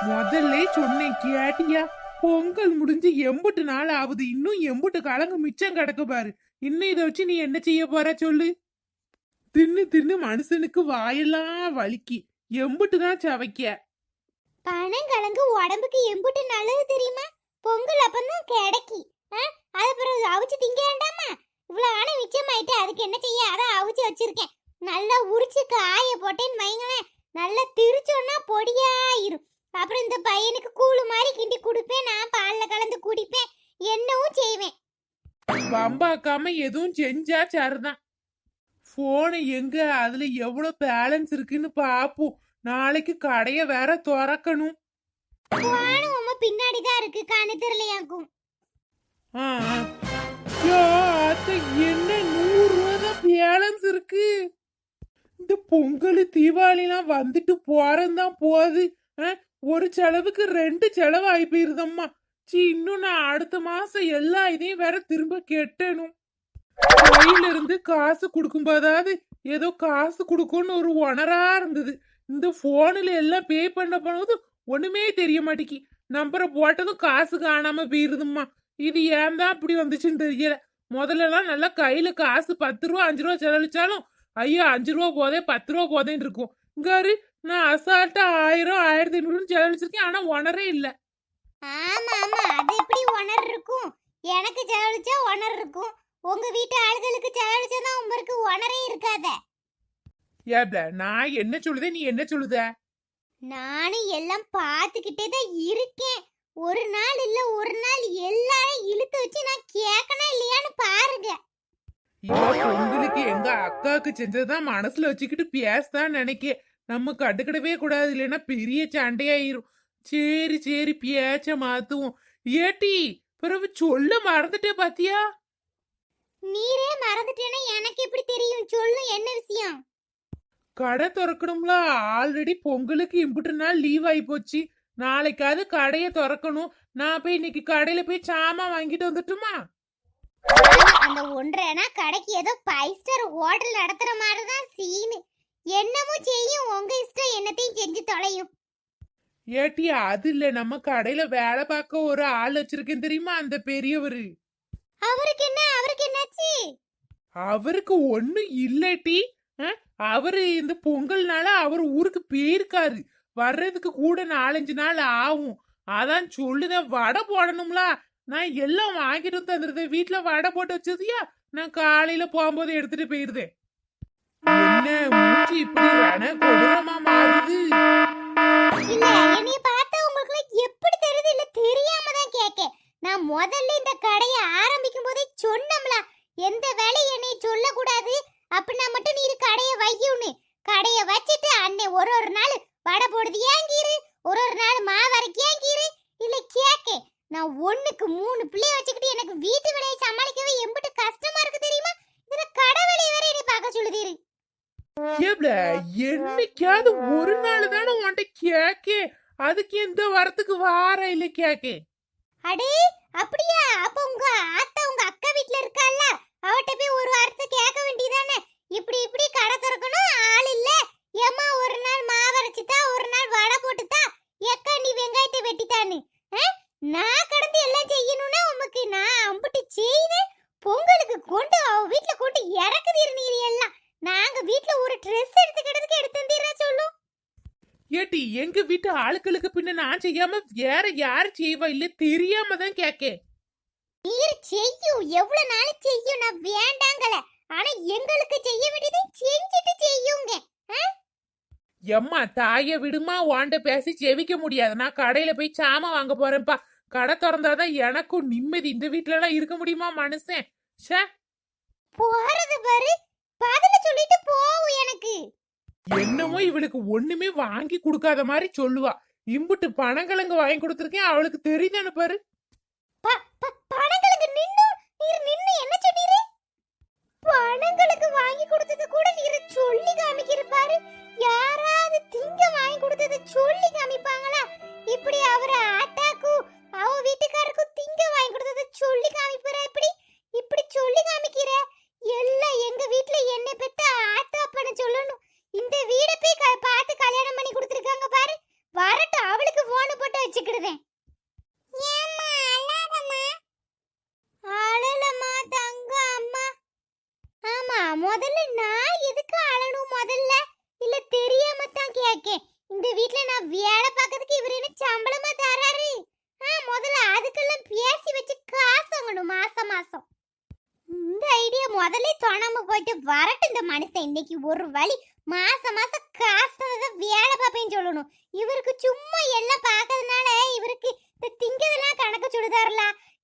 முதல்ல சொன்னேன் கேட்டியா? பொங்கல் முடிஞ்சு எம்புட்டு நாள் ஆகுது, இன்னும் எம்புட்டு கலங்கு மிச்சம் கிடக்கு பாரு. இன்னும் இதை வச்சு நீ என்ன செய்ய போற சொல்லு? தின்னு தின்னு மனுஷனுக்கு வாயெல்லாம் வலிக்கி எம்புட்டு தான் சவைக்க. பனங்கிழங்கு உடம்புக்கு எம்புட்டு நல்லது தெரியுமா? பொங்கல் அப்பந்தான் கிடைக்கி அது பிறகு அவிச்சு திங்க வேண்டாமா? இவ்வளவு ஆன மிச்சமாயிட்டு அதுக்கு என்ன செய்ய? அதான் அவிச்சு வச்சிருக்கேன். நல்லா உரிச்சு காய போட்டேன்னு வைங்களேன், நல்லா திரிச்சோன்னா பொடியாயிரும். அப்புறம் இந்த பையனுக்கு கூழு மாதிரி கிண்டி குடிப்பேன், நான் பால்ல கலந்து குடிப்பேன், என்னவும் செய்வேன். பம்பாக்காம எதுவும் செஞ்சா சரிதான். போனு எங்க, அதுல எவ்வளவு பேலன்ஸ் இருக்குன்னு பாப்போம். நாளைக்கு கடைய வேற திறக்கணும். போனு உமா பின்னாடிதான் இருக்கு, கண்ணு தெரியலையாக்கும். என்ன 100 ரூபா தான் பேலன்ஸ் இருக்கு. இந்த பொங்கல் தீபாவளிலாம் வந்துட்டு போறந்தான் போகுது. ஒரு செலவுக்கு 2 செலவு ஆகி போயிருதம்மா. இன்னும் நான் அடுத்த மாசம் எல்லா இதையும் வேற திரும்ப கெட்டணும். கையில இருந்து காசு கொடுக்கும் போதாவது ஏதோ காசு கொடுக்கும்னு ஒரு உணரா இருந்தது. இந்த போன்ல எல்லாம் பே பண்ண போனது ஒண்ணுமே தெரிய மாட்டேங்கி. நம்பரை போட்டதும் காசு காணாம போயிருதும்மா. இது ஏன் தான் இப்படி வந்துச்சுன்னு தெரியல. முதல்ல எல்லாம் நல்லா கையில காசு 10 ரூபா 5 ரூபா செலவழிச்சாலும் ஐயா 5 ரூபா போதே 10 ரூபா போதேன்னு இருக்கும். இங்காரு நான் அசால்ட்டா 1000 1500 செலவழிச்சிருக்கேன், ஆனா உணரே இல்ல. ஆமா ஆமா, அது எப்படி உணர் இருக்கும்? எனக்கு செலவழிச்சா உணர் இருக்கும், உங்க வீட்டு ஆளுகளுக்கு செலவழிச்சா உங்களுக்கு உணரே இருக்காத. ஏப்ல நான் என்ன சொல்லுதே, நீ என்ன சொல்லுத? நானும் எல்லாம் பார்த்துக்கிட்டே தான் இருக்கேன். ஒரு நாள் இல்ல ஒரு நாள் எல்லாரும் இழுத்து வச்சு நான் கேட்கணும் இல்லையான்னு பாருங்க. உங்களுக்கு எங்க அக்காவுக்கு செஞ்சதுதான் மனசுல வச்சுக்கிட்டு பேசதான் நினைக்க. நம்ம கட்டுக்கிடவே கூடாது, இல்லைன்னா பெரிய சண்டையாயிரும். சரி சரி பேச்ச மாத்துவோம். ஏட்டி பிறகு சொல்ல மறந்துட்டே பாத்தியா? நீரே மறந்துட்டேன்னா எனக்கு எப்படி தெரியும்? சொல்லு, என்ன விஷயம்? கடை திறக்கணும்ல, ஆல்ரெடி பொங்கலுக்கு இம்புட்டு நாள் லீவ் ஆகி போச்சு. நாளைக்காவது கடையை திறக்கணும். நான் போய் இன்னைக்கு கடையில போய் சாமான் வாங்கிட்டு வந்துட்டுமா? அந்த ஒன்றரைனா கடைக்கு ஏதோ 5 ஸ்டார் ஹோட்டல் நடத்துற மாதிரி தான் சீனு. என்னமோ செய்யும், உங்க இஷ்டம், என்னத்தையும் செஞ்சு தொலையும். ஏட்டி அது இல்ல, நம்ம கடையில வேலை பார்க்க ஒரு ஆள் வச்சிருக்கேன் தெரியுமா, அந்த பெரியவரு. அவருக்கு என்ன? அவருக்கு என்னாச்சு? அவருக்கு ஒண்ணும் இல்லட்டி. அவரு இந்த பொங்கல்னால அவர் ஊருக்கு போயிருக்காரு. வர்றதுக்கு கூட 4-5 நாள் ஆகும். அதான் சொல்லுதேன், வடை போடணும்ல. நான் எல்லாம் வாங்கிட்டு தந்துருந்தேன். வீட்டுல வடை போட்டு வச்சதுயா, நான் காலையில போகும்போது எடுத்துட்டு போயிருந்தேன். என்ன மூச்சு இப்படி கொடூரமா மாறுது? இல்ல, என்னைய பார்த்தா உங்களுக்கு எப்படி தெரியுது? இல்ல தெரியாம தான் கேக்க. நான் முதல்ல இந்த கடையை ஆரம்பிக்கும் போதே சொன்னோம்ல, எந்த வேலையும் என்னைய சொல்ல கூடாது, அப்படின்னா மட்டும் நீ கடையை வையுன்னு. கடையை வச்சுட்டு அன்னை ஒரு நாள் வடை போடுது ஏங்கீரு, ஒரு நாள் மாவு அரைக்கேங்கீரு. இல்ல கேக்க, நான் 1க்கு 3 பிள்ளைய வச்சுக்கிட்டு எனக்கு வீட்டு வேலையை சமாளிக்கவே எம்பிட்டு கஷ்டமா இருக்கு தெரியுமா? இதுல கடை வேலையை வேற என்னை பார்க்க சொல்லுதீரு. என்னைக்காவது ஒரு நாள் தானே உன்கிட்ட கேக்கே, அதுக்கு எந்த வரத்துக்கு வார இல்ல கேக்கே. அடே அப்படியா? அப்ப உங்க ஆத்தா உங்க அக்கா வீட்ல இருக்கால, அவட்ட போய் ஒரு வார்த்தை கேட்க வேண்டியதானே? இப்படி இப்படி கடை திறக்கணும், ஆள் இல்ல, ஏமா ஒரு நாள் மாவு அரைச்சுதா, ஒரு நாள் வடை போட்டுதா, ஏக்கா நீ வெங்காயத்தை வெட்டித்தான்னு. நான் கடந்து எல்லாம் செய்யணும்னா உமக்கு நான் அம்புட்டு செய்வேன். பொங்கலுக்கு கொண்டு அவ வீட்ல கொண்டு இறக்குதீர் நீர் எல்லாம். நாங்க வீட்ல ஒரு ட்ரெஸ் எடுத்துக்கிறதுக்கு எடுத்து தந்தீரா சொல்லும். ஏட்டி எங்க வீட்டு ஆளுக்களுக்கு பின்ன நான் செய்யாம வேற யாரு செய்வா? இல்ல தெரியாம தான் கேக்கே. நீர் செய்யும், எவ்வளவு நாள் செய்யும், நான் வேண்டாங்கல. ஆனா எங்களுக்கு செய்ய வேண்டியதை செஞ்சுட்டு செய்யுங்க. எம்மா தாய விடுமா, வாண்ட பேசி செவிக்க முடியாது. நான் கடையில போய் சாமான் வாங்க போறேன்ப்பா. கடை திறந்தாதான் எனக்கும் நிம்மதி. இந்த வீட்டுல எல்லாம் இருக்க முடியுமா மனுஷன்? போறது பாரு, பதில சொல்லிட்டு போவும். எனக்கு என்னமோ இவளுக்கு ஒண்ணுமே வாங்கி கொடுக்காத மாதிரி சொல்லுவா. இம்புட்டு பனங்கிழங்கு வாங்கி கொடுத்துருக்கேன், அவளுக்கு தெரியுதானு பாரு. பனங்களுக்கு நின்னு என்ன சொன்னீரு? பனங்களுக்கு வாங்கி கொடுத்தது கூட நீர் சொல்லி காமிக்கிருப்பாரு. யாராவது திங்க வாங்கி கொடுத்தது சொல்லி காமிப்பாங்களா? இப்படி அவர ஆட்டாக்கு அவ வீட்டுக்காரருக்கு திங்க வாங்கி கொடுத்தது சொல்லி காமிப்பாரா? இப்படி இப்படி சொல்லி காமிக்கிற எல்லாம் எங்க வீட்ல என்ன பெத்த ஆட்டா பண்ண சொல்லணும். இந்த வீட போய் பார்த்து கல்யாணம் பண்ணி கொடுத்துருக்காங்க பாரு. வரட்டும், அவளுக்கு போன வச்சுக்கிடுதேன். ஏம்மா அழாதம்மா. அழலம்மா தங்க அம்மா. ஆமா, முதல்ல நான் எதுக்கு அழணும் முதல்ல? இல்ல தெரியாம தான் கேக்கேன். இந்த வீட்ல நான் வேலை பார்க்கறதுக்கு இவரு என்ன சம்பளமா தராரு? முதல்ல அதுக்கெல்லாம் பேசி வச்சு காசு வாங்கணும் மாசம் மாசம். இந்த ஐடியா முதல்ல தோணாம போயிட்டு வரட்டும் இந்த மனுஷன். இன்னைக்கு ஒரு வழி மாசம் மாசம் காசு வேலை பார்ப்பேன்னு சொல்லணும். இவருக்கு சும்மா எல்லாம் பார்க்கறதுனால இவருக்கு இந்த திங்கதெல்லாம் கணக்கு சொல்லுதாருல.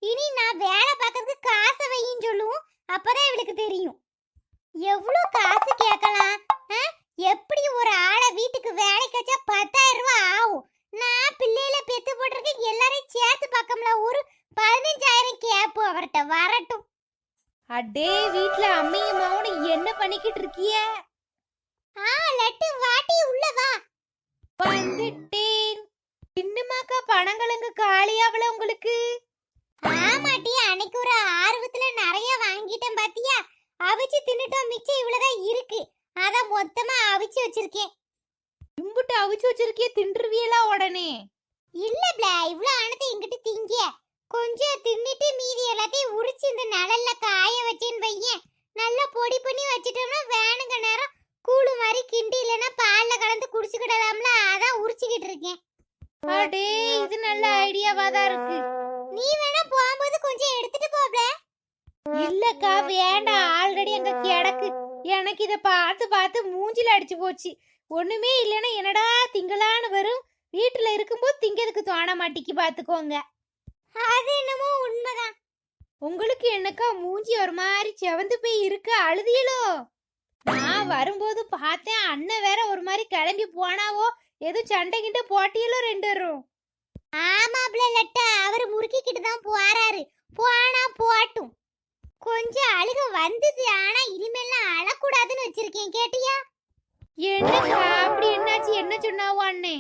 இனி நான் வேலை பார்க்கறதுக்கு காசை வையின்னு சொல்லுவோம். அப்பதான் இவளுக்கு தெரியும் எவ்வளவு காசு கேட்கலாம். எப்படி ஒரு ஆளை வீட்டுக்கு வேலைக்கு வச்சா 10,000 ரூபாய் ஆகும். நான் பிள்ளையில பெத்து போட்டிருக்கேன். எல்லாரையும் சேர்த்து பார்க்கல ஒரு 15,000 கேப்பு அவர்கிட்ட வரட்டும். அடே வீட்ல அம்மையும் மவனும் என்ன பண்ணிக்கிட்டு இருக்கிய? லட்டு வாட்டி உள்ள வா. வந்துட்டேன். இன்னுமாக்கா பணங்கிழங்கு காலியாவல உங்களுக்கு? ஆமாட்டி, அன்னைக்கு ஒரு ஆர்வத்துல நிறைய வாங்கிட்டேன் பாத்தியா? அவிச்சு தின்னுட்டோம், மிச்சம் இவ்வளவுதான் இருக்கு. அதான் மொத்தமா அவிச்சு வச்சிருக்கேன். இம்புட்டு அவிச்சு வச்சிருக்கிய, தின்றுவியலா உடனே? இல்ல பிளா, இவ்வளவு ஆனதை இங்கிட்டு திங்க. கொஞ்சம் தின்னுட்டு மீதி எல்லாத்தையும் உரிச்சு இந்த நிழல்ல காய வச்சேன்னு வையேன். நல்லா பொடி பண்ணி வச்சிட்டோம்னா வேணுங்க நேரம் கூழு மாதிரி கிண்டி இல்லைன்னா பால்ல கலந்து குடிச்சுக்கிடலாம்ல. அதான் உரிச்சுக்கிட்டு இருக்கேன். அடே இது நல்ல ஐடியாவா தான் இருக்கு. நீ வேணா போகும்போது கொஞ்சம் எடுத்துட்டு போப்ல. இல்லக்கா வேண்டாம், ஆல்ரெடி அங்க கிடக்கு. எனக்கு இத பார்த்து பார்த்து மூஞ்சில அடிச்சு போச்சு. ஒண்ணுமே இல்லைன்னா என்னடா திங்களான்னு வரும். வீட்டுல இருக்கும்போது திங்கிறதுக்கு தோண மாட்டிக்கு பாத்துக்கோங்க. அது என்னமோ உண்மைதான். உங்களுக்கு என்னக்கா மூஞ்சி ஒரு மாதிரி செவந்து போய் இருக்கு, அழுதியலோ? நான் வரும்போது பார்த்தேன், அண்ணன் வேற ஒரு மாதிரி கிளம்பி போனாவோ. எதுவும் சண்டை கிட்ட போட்டியலோ ரெண்டு வரும். ஆமாப்ல லட்டா, அவர் முறுக்கிக்கிட்டு தான் போறாரு. போனா போட்டும். கொஞ்சம் அழுக வந்தது, ஆனா இனிமேல்லாம் அழக்கூடாதுன்னு வச்சிருக்கேன். கேட்டியா? என்னக்கா அப்படி என்னாச்சு? என்ன சொன்னாவோ அண்ணே?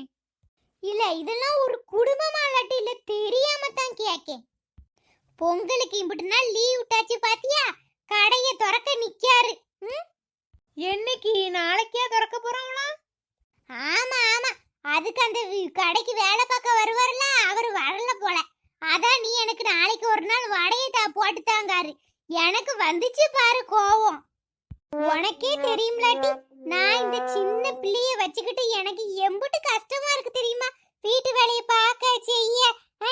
இல்ல இதெல்லாம் ஒரு குடும்பமா லட்டு, இல்ல தெரியாம தான் கேக்கேன். பொங்கலுக்கு இம்புட்டு நாள் லீவ் விட்டாச்சு பாத்தியா? கடைய திறக்க நிக்காரு. என்னைக்கு? நாளைக்கே திறக்க போறாங்களா? ஆமா ஆமா, அதுக்கு அந்த கடைக்கு வேலை பார்க்க வருவார்ல, அவர் வரல போல. அதான் நீ எனக்கு நாளைக்கு ஒரு நாள் வடையை போட்டு தாங்காரு. எனக்கு வந்துச்சு பாரு கோவம். உனக்கே தெரியும்லாட்டி, நான் இந்த சின்ன பிள்ளைய வச்சுக்கிட்டு எனக்கு எம்புட்டு கஷ்டமா இருக்கு தெரியுமா? வீட்டு வேலையை பார்க்க செய்ய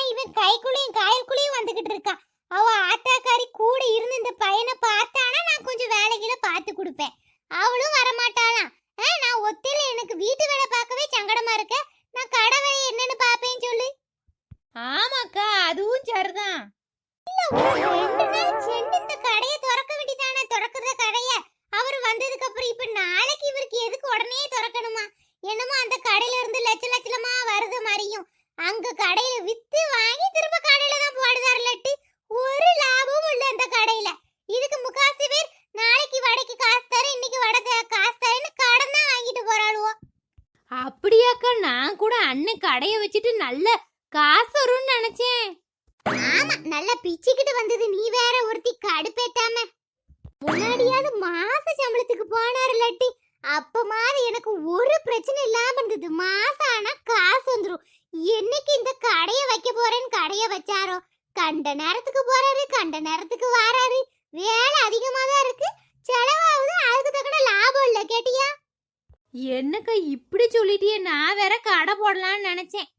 இவன் கைக்குள்ளையும் காயல்குள்ளையும் வந்துகிட்டு இருக்கான். அவ ஆத்தாக்காரி கூட இருந்து இந்த பையனை பார்த்தானா நான் கொஞ்சம் வேலைகளை பார்த்து கொடுப்பேன். அவளும் வரமாட்டாளாம். நான் ஒத்தையில எனக்கு வீட்டு வேலை பார்க்கவே சங்கடமா இருக்க. நான் கடை வேலை என்னன்னு பாப்பேன்னு சொல்லு. ஆமாக்கா அதுவும் சரிதான். இல்ல ஒரு 2 நாள் சென்று இந்த கடையை திறக்க வேண்டியதானே? திறக்குற கடைய அவர் வந்ததுக்கு அப்புறம் இப்ப நாளைக்கு இவருக்கு எதுக்கு உடனே திறக்கணுமா? என்னமோ அந்த கடையில இருந்து லட்சமா வருது மாதிரியும் அங்க கடையில வித்து வாங்கி திரும்ப கடையில தான் போடுதாரு லட்டு. ஒரு லாபமும் இல்ல அந்த கடையில. இதுக்கு முக்காசி பேர் நாளைக்கு வடைக்கு காசு தரேன், இன்னைக்கு வடை காசு தரேன்னு கடன் தான் வாங்கிட்டு போறாளுவோ. அப்படியாக்கா? நான் கூட அண்ணன் கடைய வச்சுட்டு நல்ல காசு வரும்னு நினைச்சேன். ஆமா, நல்லா பிச்சுக்கிட்டு வந்தது. நீ வேற ஒருத்தி கடுப்பேத்தாம. முன்னாடியாவது மாச சம்பளத்துக்கு போனாரு லட்டி. அப்ப மாதிரி எனக்கு ஒரு பிரச்சனை இல்லாம இருந்தது. மாசம் ஆனா காசு வந்துரும். என்னைக்கு இந்த கடைய வைக்க போறேன்னு கடைய வச்சாரோ, கண்ட நேரத்துக்கு போறாரு, கண்ட நேரத்துக்கு வராரு. வேலை அதிகமா தான் இருக்கு, செலவாகுது. அதுக்கு தக்கன லாபம் இல்ல. கேட்டியா? என்னக்கா இப்படி சொல்லிட்டியே? நான் வேற கடை போடலாம்னு நினைச்சேன்.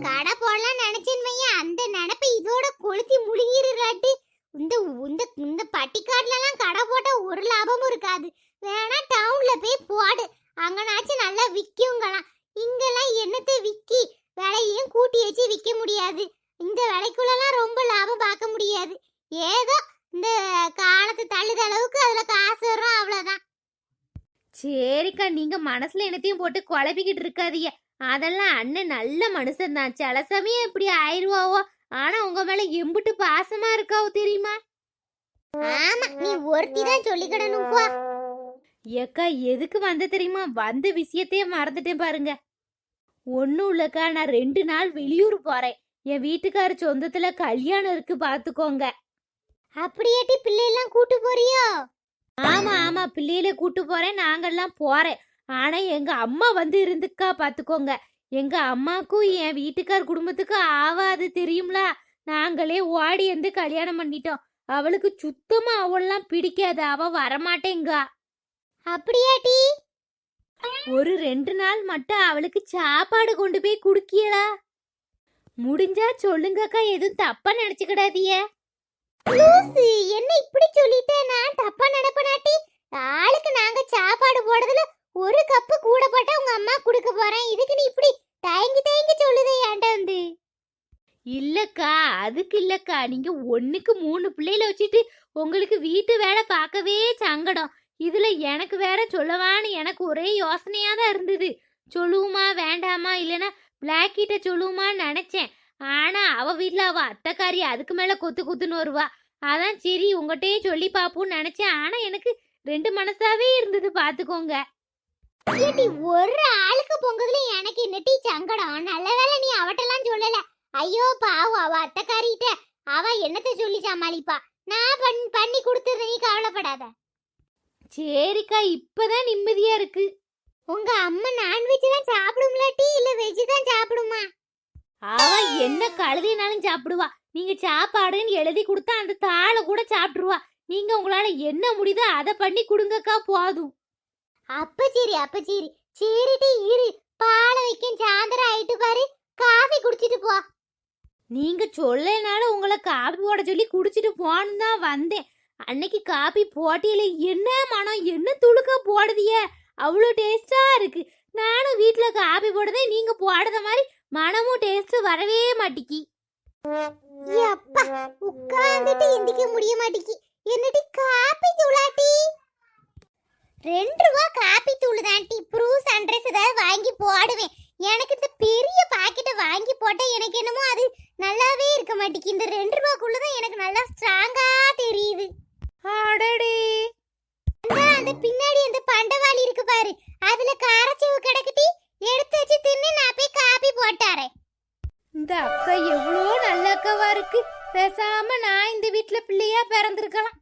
கடை போடலாம் நினைச்சேன் வையா, அந்த நினைப்பை இதோட கொளுத்தி முழுகிருலாட்டி. இந்த இந்த இந்த பட்டிக்காட்டுல எல்லாம் கடை போட்டா ஒரு லாபமும் இருக்காது. வேணா டவுன்ல போய் போடு, அங்கனாச்சும் நல்லா விக்குங்களாம். இங்கெல்லாம் என்னத்தை விக்கி விலையையும் கூட்டி வச்சு விற்க முடியாது. இந்த விலைக்குள்ளலாம் ரொம்ப லாபம் பார்க்க முடியாது. ஏதோ இந்த காலத்து தள்ளுத அளவுக்கு அதுல காசு வரும், அவ்வளவுதான். சரிக்கா, நீங்க மனசுல என்னத்தையும் போட்டு குழப்பிக்கிட்டு இருக்காதீங்க. அதெல்லாம் அண்ணன் நல்ல மனுஷன் தான். சில சமயம் இப்படி ஆயிடுவாவோ, ஆனா உங்க மேல எம்புட்டு பாசமா இருக்காவோ தெரியுமா? ஆமா, நீ ஒருத்தி தான் சொல்லிக்கிடணும் போ. ஏக்கா எதுக்கு வந்த தெரியுமா? வந்த விஷயத்தையே மறந்துட்டேன் பாருங்க. ஒன்னும் இல்லக்கா, நான் 2 நாள் வெளியூர் போறேன். என் வீட்டுக்கார சொந்தத்துல கல்யாணம் இருக்கு, பாத்துக்கோங்க. அப்படியேட்டி பிள்ளையெல்லாம் கூட்டு போறியோ? ஆமா ஆமா, பிள்ளையில கூட்டு போறேன், நாங்கெல்லாம் போறேன். ஆனா எங்க அம்மா வந்து இருந்துக்கா, பாத்துக்கோங்க. எங்க அம்மாக்கும் என் வீட்டுக்கார் குடும்பத்துக்கும் ஆவாது தெரியும்ல. நாங்களே ஓடி வந்து கல்யாணம் பண்ணிட்டோம். அவளுக்கு சுத்தமா அவள்லாம் பிடிக்காது, அவ வரமாட்டேங்கா. அப்படியாட்டி? ஒரு 2 நாள் மட்டும் அவளுக்கு சாப்பாடு கொண்டு போய் குடுக்கியலா? முடிஞ்சா சொல்லுங்கக்கா, எதுவும் தப்பா நினைச்சுக்கிடாதீய. லூசு, என்ன இப்படி சொல்லிட்ட? நான் தப்பா நினைப்பனாட்டி? ஆளுக்கு நாங்க சாப்பாடு போடுறதுல ஒரு கப்பு கூட போட்டா உங்க அம்மா குடுக்க போறேன். இதுக்கு நீ இப்படி தயங்கி தயங்கி சொல்லுதே ஏன்டா வந்து? இல்லக்கா, அதுக்கு இல்லக்கா. நீங்க 1க்கு 3 பிள்ளைகளை வச்சுட்டு உங்களுக்கு வீட்டு வேலை பார்க்கவே சங்கடம். இதுல எனக்கு வேற சொல்லவான்னு எனக்கு ஒரே யோசனையா தான் இருந்தது. சொல்லுவோமா வேண்டாமா, இல்லைன்னா பிளாக் கிட்ட சொல்லுவோமான்னு நினைச்சேன். ஆனா அவ வீட்டுல அவ அத்தைக்காரி அதுக்கு மேல கொத்து கொத்துன்னு வருவா. அதான் சரி உங்ககிட்டயே சொல்லி பாப்போம்னு நினைச்சேன். ஆனா எனக்கு 2 மனசாவே இருந்தது, பாத்துக்கோங்க. ஏட்டி, ஒரு ஆளுக்கு பொங்குதுல எனக்கு என்னட்டி சங்கடம்? நல்ல வேளை நீ அவட்டெல்லாம் சொல்லல. ஐயோ பாவம், அவ அத்தைக்காரிட்ட அவ என்னத்த சொல்லி சமாளிப்பா. நான் பண்ணி கொடுத்துறேன், நீ கவலைப்படாத. சரிக்கா, இப்பதான் நிம்மதியா இருக்கு. உங்க அம்மா நான்வெஜ் தான் சாப்பிடும்லாட்டி இல்ல வெஜ் தான் சாப்பிடுமா? அவ என்ன கழுதினாலும் சாப்பிடுவா. நீங்க சாப்பாடுன்னு எழுதி கொடுத்தா அந்த தாளை கூட சாப்பிட்டுருவா. நீங்க உங்களால என்ன முடியுதோ அதை பண்ணி கொடுங்கக்கா, போதும். அப்ப சரி, அப்ப சரி. சரிட்டி, இரு பாலை வைக்க சாயந்தரம் ஆயிட்டு பாரு, காஃபி குடிச்சிட்டு போ. நீங்க சொல்லனாலும் உங்களை காபி போட சொல்லி குடிச்சிட்டு போன்னு தான் வந்தேன். அன்னைக்கு காபி போட்டியில என்ன மனம், என்ன துளுக்கா போடுதிய, அவ்வளோ டேஸ்டா இருக்கு. நானும் வீட்டுல காபி போடுதே, நீங்க போடுற மாதிரி மனமும் டேஸ்ட் வரவே மாட்டிக்கி. அப்பா, உட்கார்ந்துட்டு எந்திக்க முடிய மாட்டேங்கி. என்னடி காப்பி தூளாட்டி? 2 ரூபா காப்பி தூள் தான்டி. ப்ரூஸ் அண்ட்ரஸ் ஏதாவது வாங்கி போடுவேன். எனக்கு இந்த பெரிய பாக்கெட்டை வாங்கி போட்டா எனக்கு என்னமோ அது நல்லாவே இருக்க மாட்டேங்கி. இந்த 2 ரூபாக்குள்ளதான் எனக்கு நல்லா ஸ்ட்ராங்கா தெரியுது. அடடே, அந்த பின்னாடி அந்த பண்டவாளி இருக்கு பாரு, அதுல காரச்சேவு கிடக்குட்டி. எடுத்து வச்சு தின்னு, நான் போய் காப்பி போட்டாரேன். இந்த அக்கா எவ்வளோ நல்ல அக்காவா இருக்கு. பேசாம நான் இந்த வீட்டுல பிள்ளையா பிறந்திருக்கலாம்.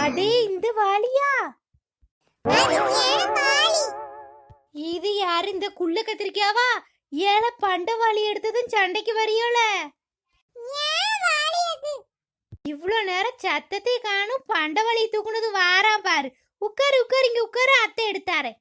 அடே, இந்த வாலியா? இது யாரு? இந்த குள்ள கத்திரிக்காவா? ஏல பண்டவாளி எடுத்ததும் சண்டைக்கு வரியோல. இவ்வளோ நேரம் சத்தத்தை காணும், பண்டவாளி தூக்குனது வாராம் பாரு. உட்காரு உட்காரு, இங்க உட்காரு, அத்தை எடுத்தாரே.